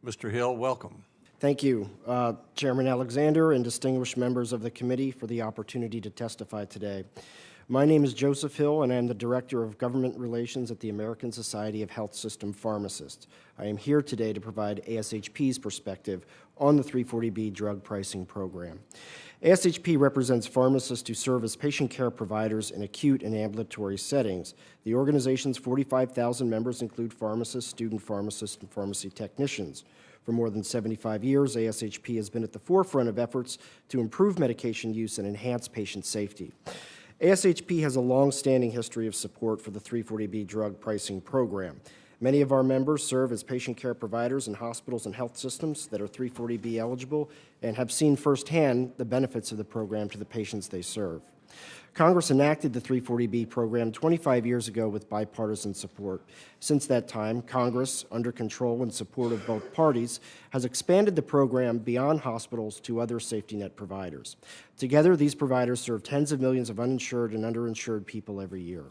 Mr. Hill, welcome. Thank you, Chairman Alexander and distinguished members of the committee for the opportunity to testify today. My name is Joseph Hill, and I am the Director of Government Relations at the American Society of Health System Pharmacists. I am here today to provide ASHP's perspective on the 340B drug pricing program. ASHP represents pharmacists who serve as patient care providers in acute and ambulatory settings. The organization's 45,000 members include pharmacists, student pharmacists, and pharmacy technicians. For more than 75 years, ASHP has been at the forefront of efforts to improve medication use and enhance patient safety. ASHP has a long-standing history of support for the 340B drug pricing program. Many of our members serve as patient care providers in hospitals and health systems that are 340B eligible and have seen firsthand the benefits of the program to the patients they serve. Congress enacted the 340B program 25 years ago with bipartisan support. Since that time, Congress, under control and support of both parties, has expanded the program beyond hospitals to other safety net providers. Together, these providers serve tens of millions of uninsured and underinsured people every year.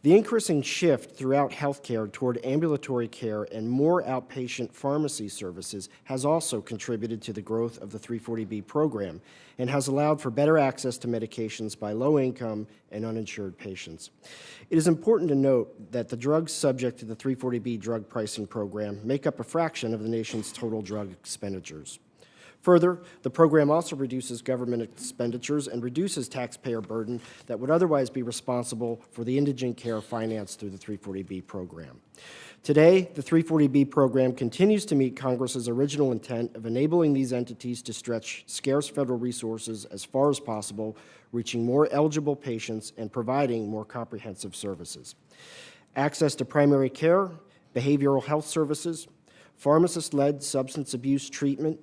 The increasing shift throughout healthcare toward ambulatory care and more outpatient pharmacy services has also contributed to the growth of the 340B program and has allowed for better access to medications by low-income and uninsured patients. It is important to note that the drugs subject to the 340B drug pricing program make up a fraction of the nation's total drug expenditures. Further, the program also reduces government expenditures and reduces taxpayer burden that would otherwise be responsible for the indigent care financed through the 340B program. Today, the 340B program continues to meet Congress's original intent of enabling these entities to stretch scarce federal resources as far as possible, reaching more eligible patients and providing more comprehensive services. Access to primary care, behavioral health services, pharmacist-led substance abuse treatment,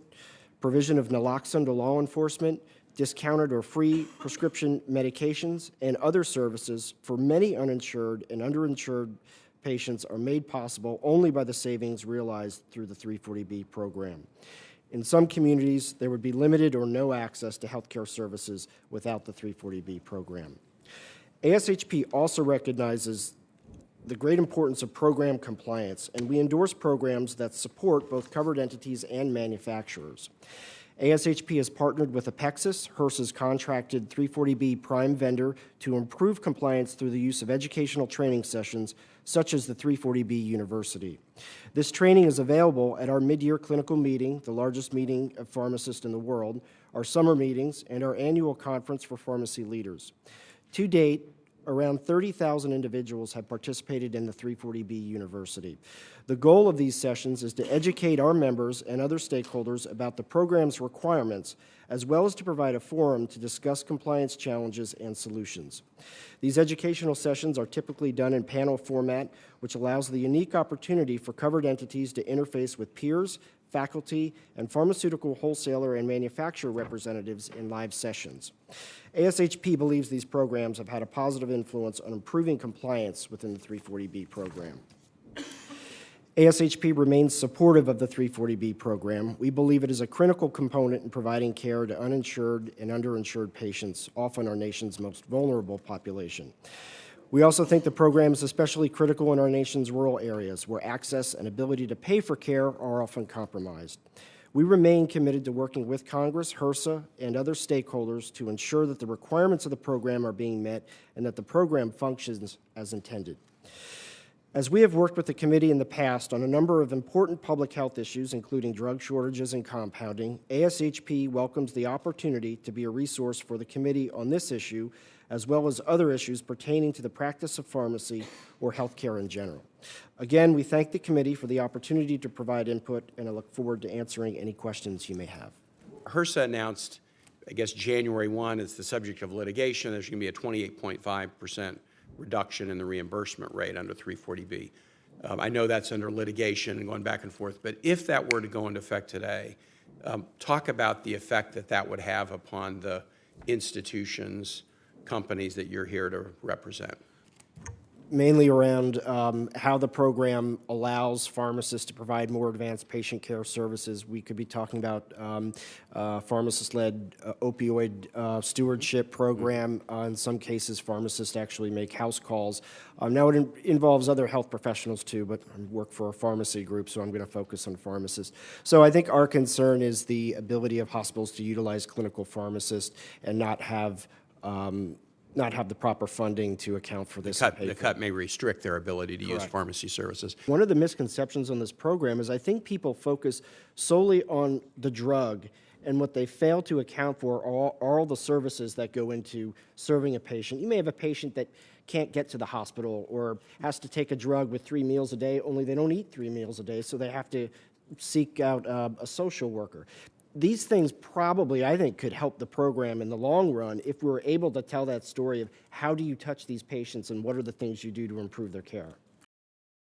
provision of naloxone to law enforcement, discounted or free prescription medications, and other services for many uninsured and underinsured patients are made possible only by the savings realized through the 340B program. In some communities, there would be limited or no access to health care services without the 340B program. ASHP also recognizes the great importance of program compliance, and we endorse programs that support both covered entities and manufacturers. ASHP has partnered with Apexis, HRSA's contracted 340B prime vendor, to improve compliance through the use of educational training sessions such as the 340B University. This training is available at our mid-year clinical meeting, the largest meeting of pharmacists in the world, our summer meetings, and our annual conference for pharmacy leaders. To date, around 30,000 individuals have participated in the 340B University. The goal of these sessions is to educate our members and other stakeholders about the program's requirements, as well as to provide a forum to discuss compliance challenges and solutions. These educational sessions are typically done in panel format, which allows the unique opportunity for covered entities to interface with peers, faculty, and pharmaceutical wholesaler and manufacturer representatives in live sessions. ASHP believes these programs have had a positive influence on improving compliance within the 340B program. ASHP remains supportive of the 340B program. We believe it is a critical component in providing care to uninsured and underinsured patients, often our nation's most vulnerable population. We also think the program is especially critical in our nation's rural areas, where access and ability to pay for care are often compromised. We remain committed to working with Congress, HRSA, and other stakeholders to ensure that the requirements of the program are being met and that the program functions as intended. As we have worked with the committee in the past on a number of important public health issues, including drug shortages and compounding, ASHP welcomes the opportunity to be a resource for the committee on this issue, as well as other issues pertaining to the practice of pharmacy or healthcare in general. Again, we thank the committee for the opportunity to provide input, and I look forward to answering any questions you may have. HRSA announced, I guess, January 1, it's the subject of litigation. There's going to be a 28.5% reduction in the reimbursement rate under 340B. I know that's under litigation and going back and forth, but if that were to go into effect today, talk about the effect that that would have upon the institutions, companies that you're here to represent. mainly around how the program allows pharmacists to provide more advanced patient care services. We could be talking about pharmacist-led opioid stewardship program. In some cases, pharmacists actually make house calls. Now, it involves other health professionals too, but I work for a pharmacy group, so I'm going to focus on pharmacists. So I think our concern is the ability of hospitals to utilize clinical pharmacists and not have the proper funding to account for this. The cut may restrict their ability to use pharmacy services. One of the misconceptions on this program is I think people focus solely on the drug, and what they fail to account for are all the services that go into serving a patient. You may have a patient that can't get to the hospital or has to take a drug with 3 meals a day, only they don't eat 3 meals a day, so they have to seek out a social worker. These things probably, I think, could help the program in the long run if we were able to tell that story of how do you touch these patients and what are the things you do to improve their care.